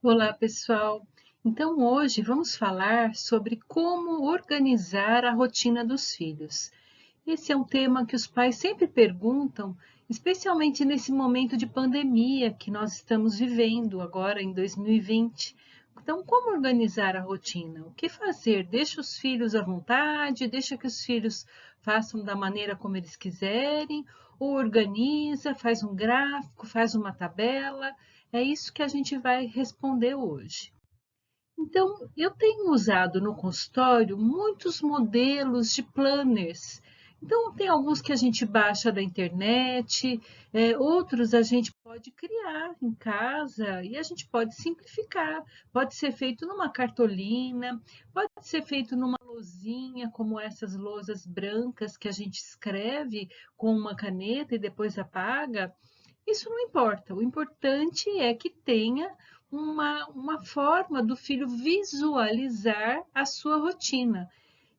Olá, pessoal! Então, hoje vamos falar sobre como organizar a rotina dos filhos. Esse é um tema que os pais sempre perguntam, especialmente nesse momento de pandemia que nós estamos vivendo agora em 2020. Então, como organizar a rotina? O que fazer? Deixa os filhos à vontade, deixa que os filhos façam da maneira como eles quiserem, ou organiza, faz um gráfico, faz uma tabela. É isso que a gente vai responder hoje. Então, eu tenho usado no consultório muitos modelos de planners. Então, tem alguns que a gente baixa da internet, outros a gente pode criar em casa e a gente pode simplificar. Pode ser feito numa cartolina, pode ser feito numa lousinha, como essas lousas brancas que a gente escreve com uma caneta e depois apaga. Isso não importa, o importante é que tenha uma forma do filho visualizar a sua rotina.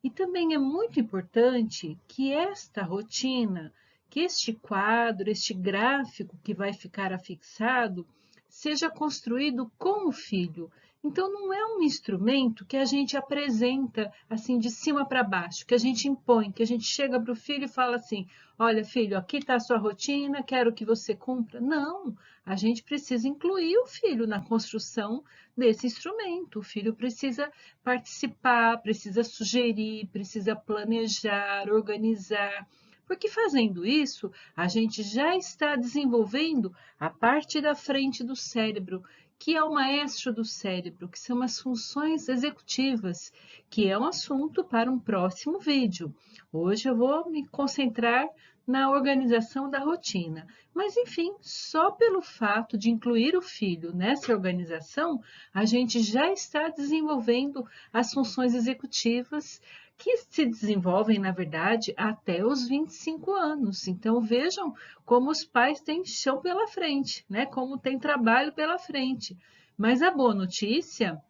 E também é muito importante que esta rotina, que este quadro, este gráfico que vai ficar afixado, seja construído com o filho. Então, não é um instrumento que a gente apresenta assim de cima para baixo, que a gente impõe, que a gente chega para o filho e fala assim: olha, filho, aqui está a sua rotina, quero que você cumpra. Não, a gente precisa incluir o filho na construção desse instrumento. O filho precisa participar, precisa sugerir, precisa planejar, organizar. Porque fazendo isso, a gente já está desenvolvendo a parte da frente do cérebro, que é o maestro do cérebro, que são as funções executivas, que é um assunto para um próximo vídeo. Hoje eu vou me concentrar na organização da rotina. Mas, enfim, só pelo fato de incluir o filho nessa organização, a gente já está desenvolvendo as funções executivas que se desenvolvem, na verdade, até os 25 anos. Então, vejam como os pais têm chão pela frente, né? Como tem trabalho pela frente. Mas a boa notícia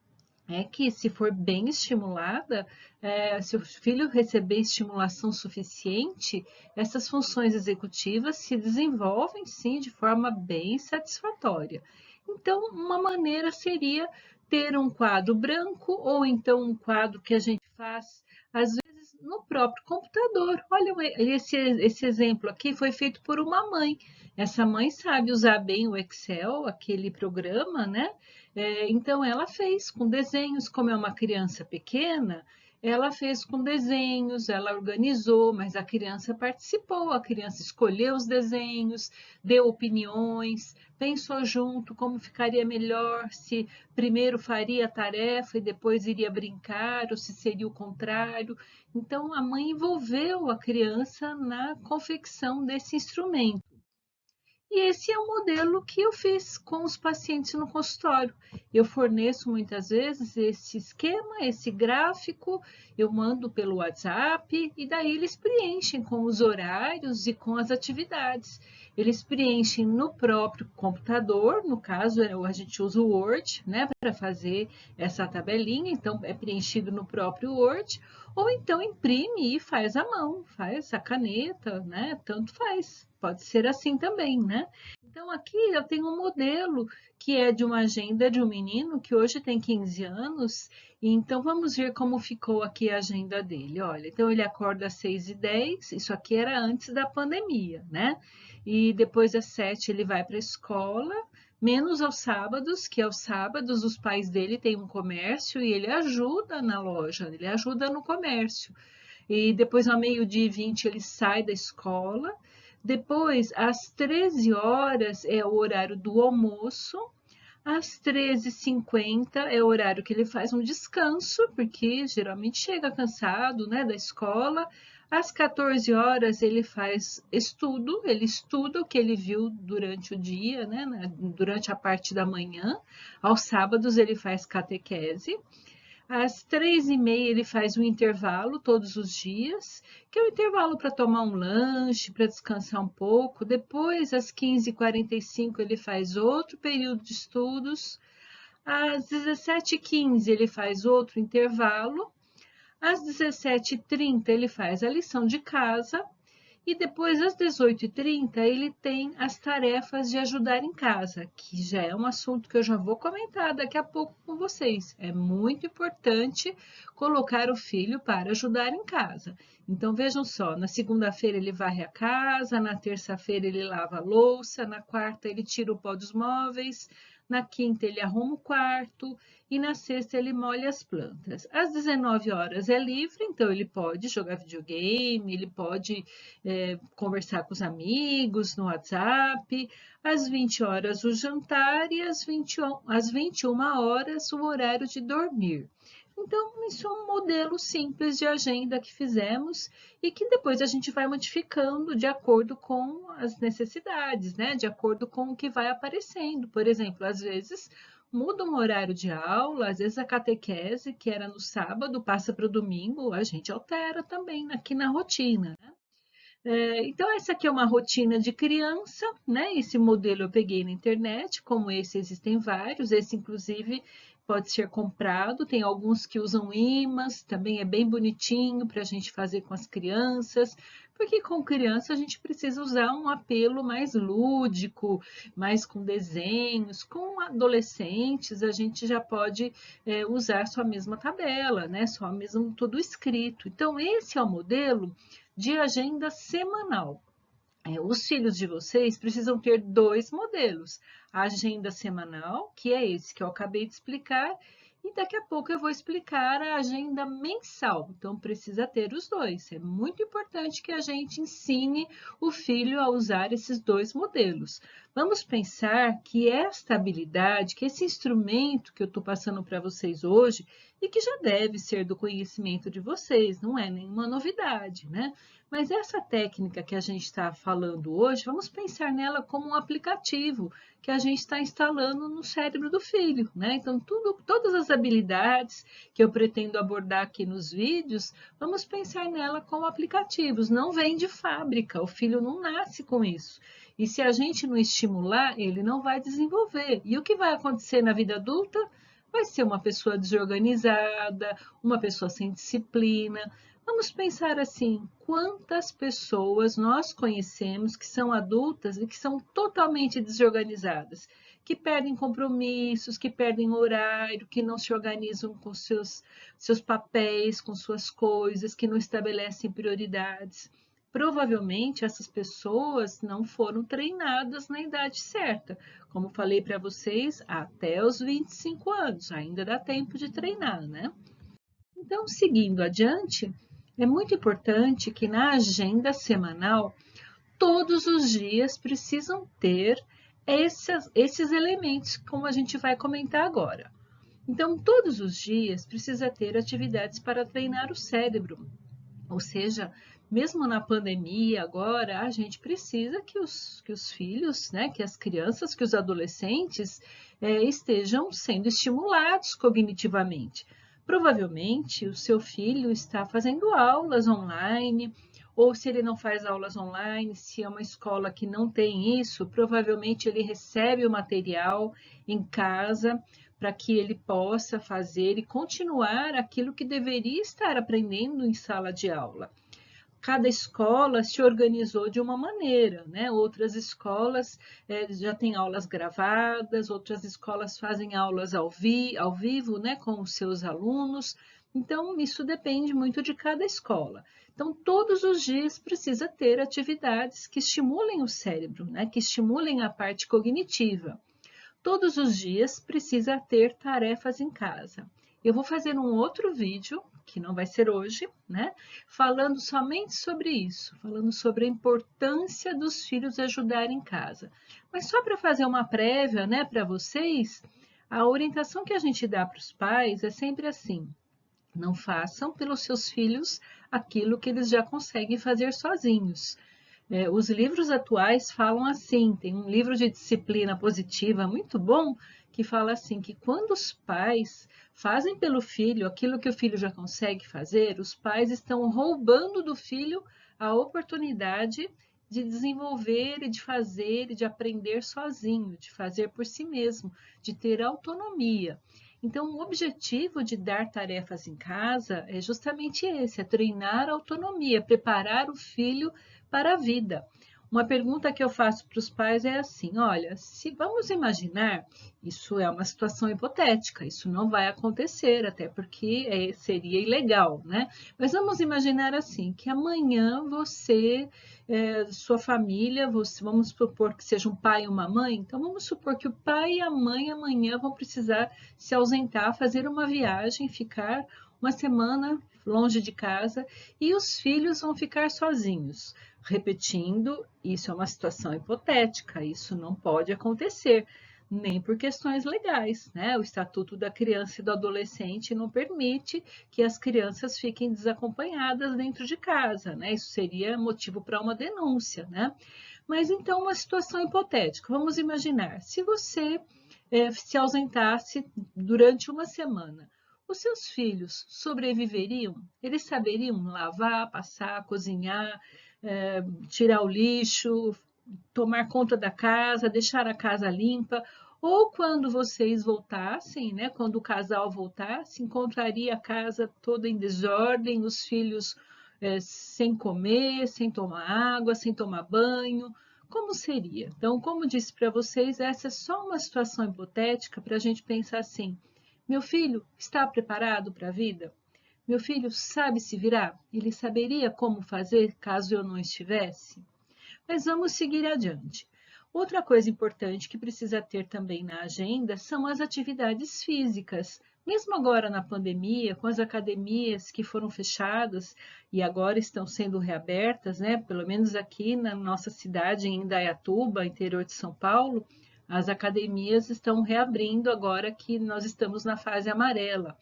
é que, se for bem estimulada, se o filho receber estimulação suficiente, essas funções executivas se desenvolvem, sim, de forma bem satisfatória. Então, uma maneira seria ter um quadro branco ou então um quadro que a gente faz, às vezes, no próprio computador. Olha, esse exemplo aqui foi feito por uma mãe. Essa mãe sabe usar bem o Excel, aquele programa, né? Então, ela fez com desenhos, como é uma criança pequena, ela fez com desenhos, ela organizou, mas a criança participou, a criança escolheu os desenhos, deu opiniões, pensou junto como ficaria melhor, se primeiro faria a tarefa e depois iria brincar, ou se seria o contrário. Então, a mãe envolveu a criança na confecção desse instrumento. E esse é o modelo que eu fiz com os pacientes no consultório. Eu forneço muitas vezes esse esquema, esse gráfico, eu mando pelo WhatsApp e daí eles preenchem com os horários e com as atividades. Eles preenchem no próprio computador, no caso a gente usa o Word, né, para fazer essa tabelinha, então é preenchido no próprio Word, ou então imprime e faz à mão, faz a caneta, né, tanto faz. Pode ser assim também, né? Então, aqui eu tenho um modelo que é de uma agenda de um menino que hoje tem 15 anos. E então, vamos ver como ficou aqui a agenda dele. Olha, então ele acorda às 6h10, isso aqui era antes da pandemia, né? E depois às 7 ele vai para a escola, menos aos sábados, que aos sábados os pais dele têm um comércio e ele ajuda na loja, ele ajuda no comércio. E depois, ao 12h20, ele sai da escola. Depois, às 13 horas, é o horário do almoço. Às 13h50 é o horário que ele faz um descanso, porque geralmente chega cansado, né, da escola. Às 14 horas ele faz estudo, ele estuda o que ele viu durante o dia, né, durante a parte da manhã. Aos sábados ele faz catequese. Às 3h30 ele faz um intervalo todos os dias, que é um intervalo para tomar um lanche, para descansar um pouco. Depois, às 15h45, ele faz outro período de estudos. Às 17h15, ele faz outro intervalo. Às 17h30, ele faz a lição de casa. E depois, às 18h30, ele tem as tarefas de ajudar em casa, que já é um assunto que eu já vou comentar daqui a pouco com vocês. É muito importante colocar o filho para ajudar em casa. Então, vejam só, na segunda-feira ele varre a casa, na terça-feira ele lava a louça, na quarta ele tira o pó dos móveis, na quinta ele arruma o quarto e na sexta ele molha as plantas. Às 19 horas é livre, então ele pode jogar videogame, ele pode conversar com os amigos no WhatsApp. Às 20 horas o jantar e às 21 horas o horário de dormir. Então, isso é um modelo simples de agenda que fizemos e que depois a gente vai modificando de acordo com as necessidades, né? De acordo com o que vai aparecendo. Por exemplo, às vezes muda um horário de aula, às vezes a catequese, que era no sábado, passa para o domingo, a gente altera também aqui na rotina, né? Então, essa aqui é uma rotina de criança, né? Esse modelo eu peguei na internet, como esse existem vários, esse inclusive pode ser comprado, tem alguns que usam imãs, também é bem bonitinho para a gente fazer com as crianças, porque com criança a gente precisa usar um apelo mais lúdico, mais com desenhos, com adolescentes a gente já pode usar só a mesma tabela, né? Só mesmo tudo escrito. Então, esse é o modelo de agenda semanal. Os filhos de vocês precisam ter dois modelos. A agenda semanal, que é esse que eu acabei de explicar, e daqui a pouco eu vou explicar a agenda mensal. Então, precisa ter os dois. É muito importante que a gente ensine o filho a usar esses dois modelos. Vamos pensar que esta habilidade, que esse instrumento que eu estou passando para vocês hoje, e que já deve ser do conhecimento de vocês, não é nenhuma novidade, né? Mas essa técnica que a gente está falando hoje, vamos pensar nela como um aplicativo que a gente está instalando no cérebro do filho, né? Então, todas as habilidades que eu pretendo abordar aqui nos vídeos, vamos pensar nela como aplicativos. Não vem de fábrica, o filho não nasce com isso. E se a gente não estimular, ele não vai desenvolver. E o que vai acontecer na vida adulta? Vai ser uma pessoa desorganizada, uma pessoa sem disciplina. Vamos pensar assim, quantas pessoas nós conhecemos que são adultas e que são totalmente desorganizadas, que perdem compromissos, que perdem horário, que não se organizam com seus papéis, com suas coisas, que não estabelecem prioridades. Provavelmente essas pessoas não foram treinadas na idade certa. Como falei para vocês, até os 25 anos, ainda dá tempo de treinar, né? Então, seguindo adiante, é muito importante que na agenda semanal, todos os dias precisam ter esses elementos, como a gente vai comentar agora. Então, todos os dias precisa ter atividades para treinar o cérebro, ou seja, mesmo na pandemia agora, a gente precisa que os filhos, né, que as crianças, que os adolescentes estejam sendo estimulados cognitivamente. Provavelmente o seu filho está fazendo aulas online, ou se ele não faz aulas online, se é uma escola que não tem isso, provavelmente ele recebe o material em casa para que ele possa fazer e continuar aquilo que deveria estar aprendendo em sala de aula. Cada escola se organizou de uma maneira, né? Outras escolas já têm aulas gravadas, outras escolas fazem aulas ao vivo, né, com os seus alunos. Então, isso depende muito de cada escola. Então, todos os dias precisa ter atividades que estimulem o cérebro, né, que estimulem a parte cognitiva. Todos os dias precisa ter tarefas em casa. Eu vou fazer um outro vídeo, que não vai ser hoje, né? Falando somente sobre isso, falando sobre a importância dos filhos ajudarem em casa. Mas só para fazer uma prévia, né, para vocês, a orientação que a gente dá para os pais é sempre assim: não façam pelos seus filhos aquilo que eles já conseguem fazer sozinhos. Os livros atuais falam assim, tem um livro de disciplina positiva muito bom que fala assim, que quando os pais fazem pelo filho aquilo que o filho já consegue fazer, os pais estão roubando do filho a oportunidade de desenvolver e de fazer e de aprender sozinho, de fazer por si mesmo, de ter autonomia. Então, o objetivo de dar tarefas em casa é justamente esse, é treinar a autonomia, preparar o filho para a vida. Uma pergunta que eu faço para os pais é assim: olha, se vamos imaginar, isso é uma situação hipotética, isso não vai acontecer, até porque seria ilegal, né? Mas vamos imaginar assim, que amanhã você, sua família, vamos supor que seja um pai e uma mãe, então vamos supor que o pai e a mãe amanhã vão precisar se ausentar, fazer uma viagem, ficar uma semana longe de casa e os filhos vão ficar sozinhos. Repetindo, isso é uma situação hipotética, isso não pode acontecer, nem por questões legais, né? O Estatuto da Criança e do Adolescente não permite que as crianças fiquem desacompanhadas dentro de casa, né? Isso seria motivo para uma denúncia, né? Mas então, uma situação hipotética, vamos imaginar, se você se ausentasse durante uma semana, os seus filhos sobreviveriam? Eles saberiam lavar, passar, cozinhar, tirar o lixo, tomar conta da casa, deixar a casa limpa? Ou quando vocês voltassem, né, quando o casal voltasse, encontraria a casa toda em desordem, os filhos sem comer, sem tomar água, sem tomar banho? Como seria? Então, como disse para vocês, essa é só uma situação hipotética para a gente pensar assim: meu filho está preparado para a vida? Meu filho sabe se virar? Ele saberia como fazer caso eu não estivesse? Mas vamos seguir adiante. Outra coisa importante que precisa ter também na agenda são as atividades físicas. Mesmo agora na pandemia, com as academias que foram fechadas e agora estão sendo reabertas, né? Pelo menos aqui na nossa cidade, em Indaiatuba, interior de São Paulo, as academias estão reabrindo agora que nós estamos na fase amarela.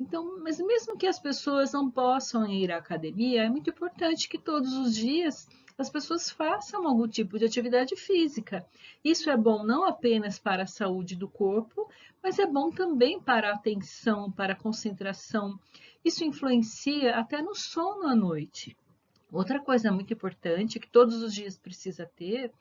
Então, mas mesmo que as pessoas não possam ir à academia, é muito importante que todos os dias as pessoas façam algum tipo de atividade física. Isso é bom não apenas para a saúde do corpo, mas é bom também para a atenção, para a concentração. Isso influencia até no sono à noite. Outra coisa muito importante que todos os dias precisa ter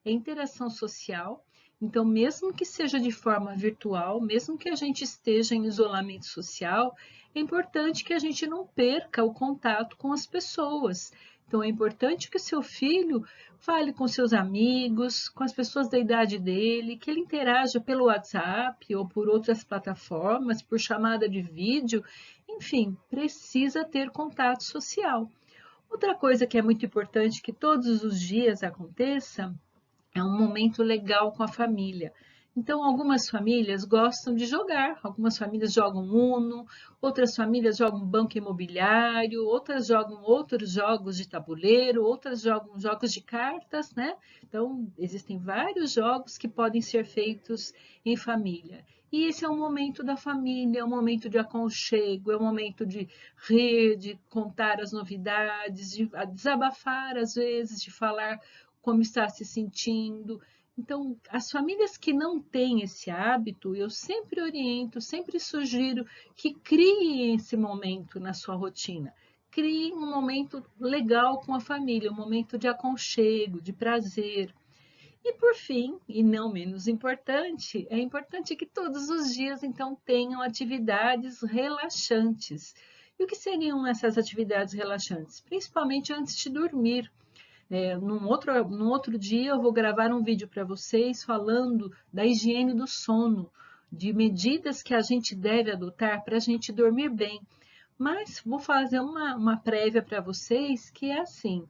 é interação social. Então, mesmo que seja de forma virtual, mesmo que a gente esteja em isolamento social, é importante que a gente não perca o contato com as pessoas. Então, é importante que o seu filho fale com seus amigos, com as pessoas da idade dele, que ele interaja pelo WhatsApp ou por outras plataformas, por chamada de vídeo, enfim, precisa ter contato social. Outra coisa que é muito importante que todos os dias aconteça é um momento legal com a família. Então, algumas famílias gostam de jogar, algumas famílias jogam Uno, outras famílias jogam banco imobiliário, outras jogam outros jogos de tabuleiro, outras jogam jogos de cartas, né? Então, existem vários jogos que podem ser feitos em família. E esse é um momento da família, é um momento de aconchego, é um momento de rir, de contar as novidades, de desabafar às vezes, de falar como está se sentindo. Então, as famílias que não têm esse hábito, eu sempre oriento, sempre sugiro que criem esse momento na sua rotina. Criem um momento legal com a família, um momento de aconchego, de prazer. E por fim, e não menos importante, é importante que todos os dias, então, tenham atividades relaxantes. E o que seriam essas atividades relaxantes? Principalmente antes de dormir. Num outro dia eu vou gravar um vídeo para vocês falando da higiene do sono, de medidas que a gente deve adotar para a gente dormir bem. Mas vou fazer uma prévia para vocês que é assim,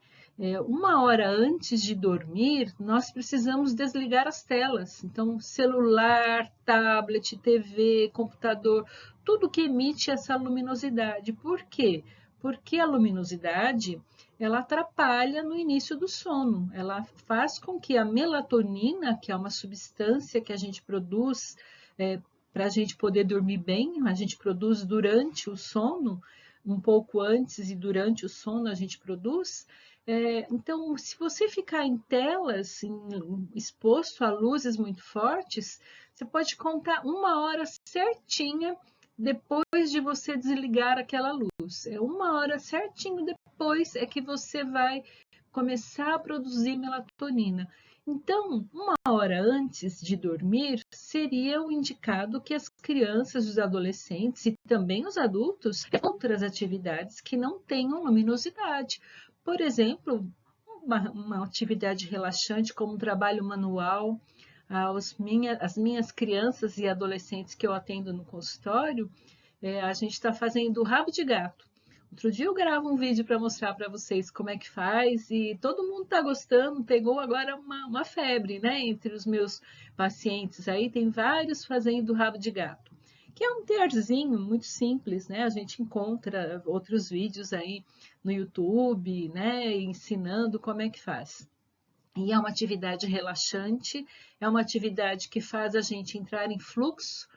uma hora antes de dormir, nós precisamos desligar as telas. Então, celular, tablet, TV, computador, tudo que emite essa luminosidade. Por quê? Porque a luminosidade ela atrapalha no início do sono. Ela faz com que a melatonina, que é uma substância que a gente produz para a gente poder dormir bem, a gente produz durante o sono, um pouco antes e durante o sono a gente produz. Então, se você ficar em telas, exposto a luzes muito fortes, você pode contar uma hora certinha depois de você desligar aquela luz. É uma hora certinho depois é que você vai começar a produzir melatonina. Então, uma hora antes de dormir, seria o indicado que as crianças, os adolescentes e também os adultos, outras atividades que não tenham luminosidade. Por exemplo, uma atividade relaxante, como um trabalho manual. As minhas crianças e adolescentes que eu atendo no consultório, a gente está fazendo rabo de gato. Outro dia eu gravo um vídeo para mostrar para vocês como é que faz e todo mundo está gostando, pegou agora uma febre, né? Entre os meus pacientes aí, tem vários fazendo rabo de gato, que é um tearzinho muito simples, né? A gente encontra outros vídeos aí no YouTube, né? Ensinando como é que faz. E é uma atividade relaxante, é uma atividade que faz a gente entrar em fluxo,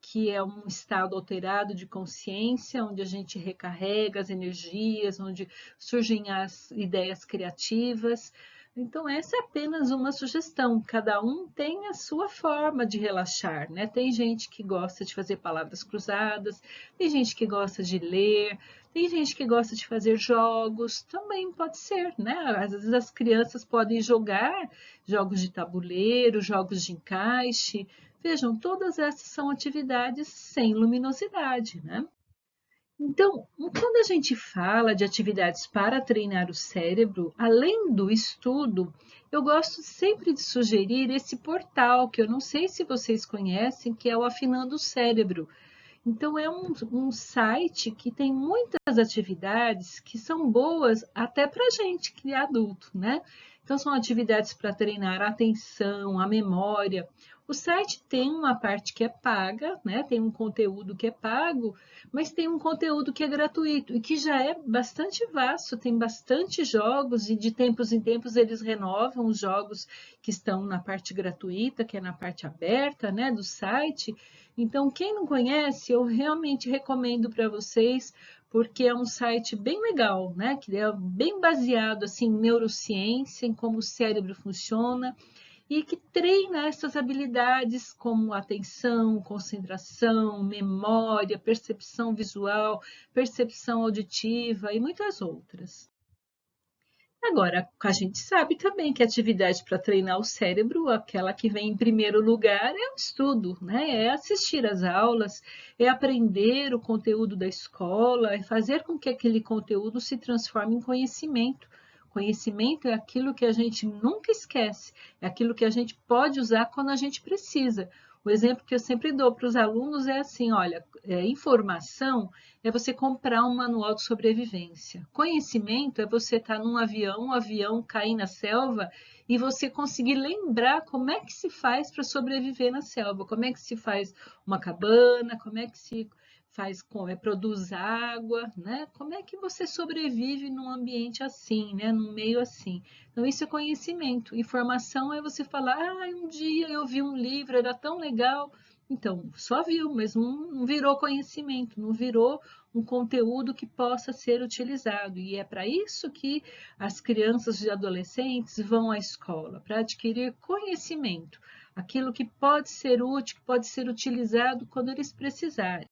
que é um estado alterado de consciência, onde a gente recarrega as energias, onde surgem as ideias criativas. Então, essa é apenas uma sugestão. Cada um tem a sua forma de relaxar, né? Tem gente que gosta de fazer palavras cruzadas, tem gente que gosta de ler, tem gente que gosta de fazer jogos, também pode ser, né? Às vezes as crianças podem jogar jogos de tabuleiro, jogos de encaixe. Vejam, todas essas são atividades sem luminosidade, né? Então, quando a gente fala de atividades para treinar o cérebro, além do estudo, eu gosto sempre de sugerir esse portal, que eu não sei se vocês conhecem, que é o Afinando o Cérebro. Então, é um site que tem muitas atividades que são boas até para a gente que é adulto, né? Então, são atividades para treinar a atenção, a memória. O site tem uma parte que é paga, né? Tem um conteúdo que é pago, mas tem um conteúdo que é gratuito e que já é bastante vasto, tem bastante jogos e de tempos em tempos eles renovam os jogos que estão na parte gratuita, que é na parte aberta, né, do site. Então, quem não conhece, eu realmente recomendo para vocês, porque é um site bem legal, né? Que é bem baseado assim, em neurociência, em como o cérebro funciona e que treina essas habilidades como atenção, concentração, memória, percepção visual, percepção auditiva e muitas outras. Agora, a gente sabe também que a atividade para treinar o cérebro, aquela que vem em primeiro lugar, é o estudo, né? É assistir às aulas, é aprender o conteúdo da escola, é fazer com que aquele conteúdo se transforme em conhecimento. Conhecimento é aquilo que a gente nunca esquece, é aquilo que a gente pode usar quando a gente precisa. O exemplo que eu sempre dou para os alunos é assim: olha, informação é você comprar um manual de sobrevivência. Conhecimento é você estar num avião, o avião cair na selva e você conseguir lembrar como é que se faz para sobreviver na selva, como é que se faz uma cabana, como é que se faz, produz água, né? Como é que você sobrevive num ambiente assim, né? Num meio assim. Então, isso é conhecimento. Informação é você falar, um dia eu vi um livro, era tão legal. Então, só viu, mas não virou conhecimento, não virou um conteúdo que possa ser utilizado. E é para isso que as crianças e adolescentes vão à escola, para adquirir conhecimento, aquilo que pode ser útil, que pode ser utilizado quando eles precisarem.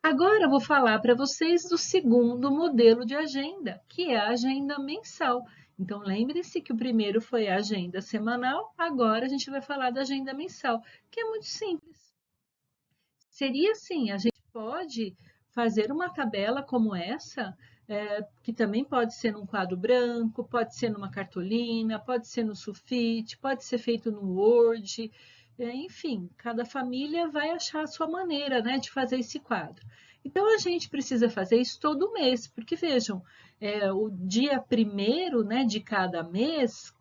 Agora eu vou falar para vocês do segundo modelo de agenda, que é a agenda mensal. Então, lembre-se que o primeiro foi a agenda semanal, agora a gente vai falar da agenda mensal, que é muito simples. Seria assim, a gente pode fazer uma tabela como essa, que também pode ser num quadro branco, pode ser numa cartolina, pode ser no sulfite, pode ser feito no Word, enfim, cada família vai achar a sua maneira, né, de fazer esse quadro. Então, a gente precisa fazer isso todo mês, porque vejam, o dia primeiro, né, de cada mês,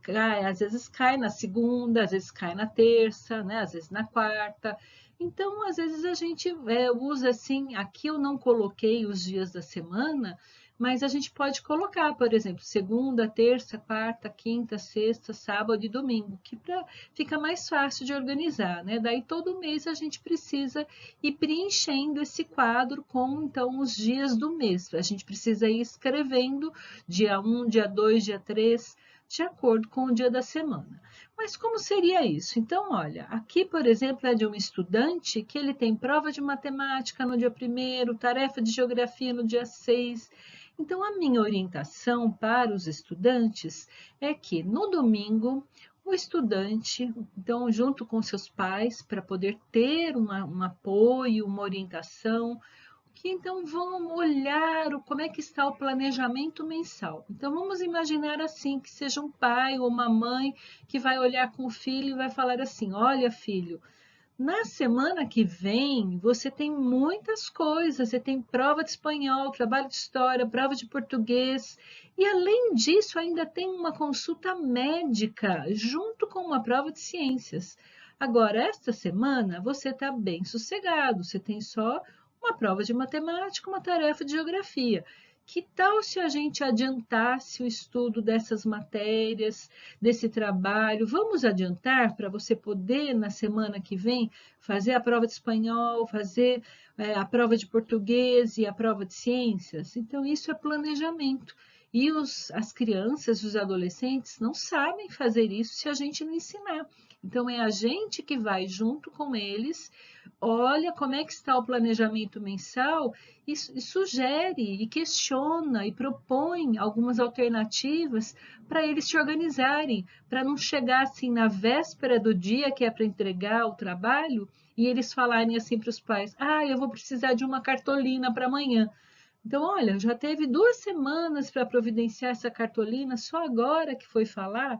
às vezes cai na segunda, às vezes cai na terça, né, às vezes na quarta. Então, às vezes a gente usa assim, aqui eu não coloquei os dias da semana, mas a gente pode colocar, por exemplo, segunda, terça, quarta, quinta, sexta, sábado e domingo, que fica mais fácil de organizar, né? Daí todo mês a gente precisa ir preenchendo esse quadro com, então, os dias do mês. A gente precisa ir escrevendo dia 1, dia 2, dia 3, de acordo com o dia da semana. Mas como seria isso? Então, olha, aqui, por exemplo, é de um estudante que ele tem prova de matemática no dia 1º, tarefa de geografia no dia 6. Então, a minha orientação para os estudantes é que no domingo, o estudante, então, junto com seus pais, para poder ter um apoio, uma orientação, o que então vão olhar como é que está o planejamento mensal. Então vamos imaginar assim, que seja um pai ou uma mãe que vai olhar com o filho e vai falar assim: olha, filho, na semana que vem, você tem muitas coisas, você tem prova de espanhol, trabalho de história, prova de português, e além disso, ainda tem uma consulta médica junto com uma prova de ciências. Agora, esta semana, você está bem sossegado, você tem só uma prova de matemática, uma tarefa de geografia. Que tal se a gente adiantasse o estudo dessas matérias, desse trabalho? Vamos adiantar para você poder, na semana que vem, fazer a prova de espanhol, fazer a prova de português e a prova de ciências? Então, isso é planejamento. E as crianças, os adolescentes, não sabem fazer isso se a gente não ensinar. Então, é a gente que vai junto com eles, olha como é que está o planejamento mensal e sugere, e questiona, e propõe algumas alternativas para eles se organizarem, para não chegar assim na véspera do dia que é para entregar o trabalho e eles falarem assim para os pais: ah, eu vou precisar de uma cartolina para amanhã. Então, olha, já teve 2 semanas para providenciar essa cartolina, só agora que foi falar.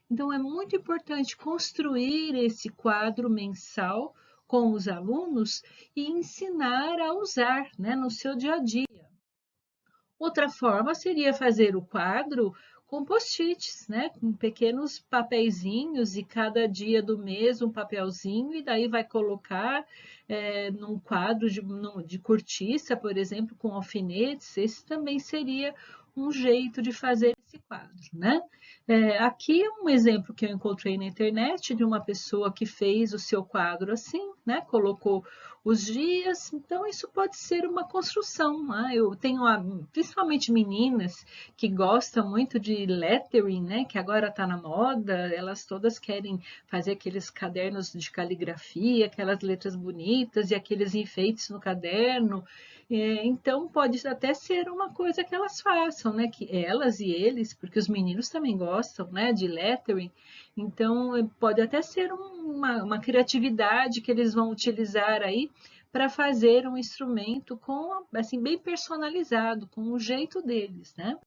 Então, é muito importante construir esse quadro mensal com os alunos e ensinar a usar, né, no seu dia a dia. Outra forma seria fazer o quadro com post-its, né? Com pequenos papeizinhos e cada dia do mês um papelzinho e daí vai colocar num quadro de cortiça, por exemplo, com alfinetes. Esse também seria um jeito de fazer esse quadro, né? Aqui é um exemplo que eu encontrei na internet de uma pessoa que fez o seu quadro assim, né? Colocou os dias, então isso pode ser uma construção, né? Eu tenho principalmente meninas que gostam muito de lettering, né? Que agora está na moda, elas todas querem fazer aqueles cadernos de caligrafia, aquelas letras bonitas e aqueles enfeites no caderno. Então pode até ser uma coisa que elas façam, né? Que elas e eles, porque os meninos também gostam, né? De lettering. Então pode até ser uma criatividade que eles vão utilizar aí para fazer um instrumento com assim bem personalizado, com o jeito deles, né?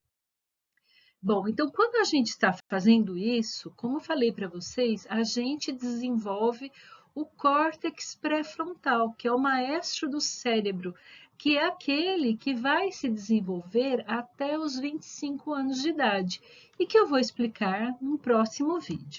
Bom, então quando a gente está fazendo isso, como eu falei para vocês, a gente desenvolve o córtex pré-frontal, que é o maestro do cérebro, que é aquele que vai se desenvolver até os 25 anos de idade e que eu vou explicar no próximo vídeo.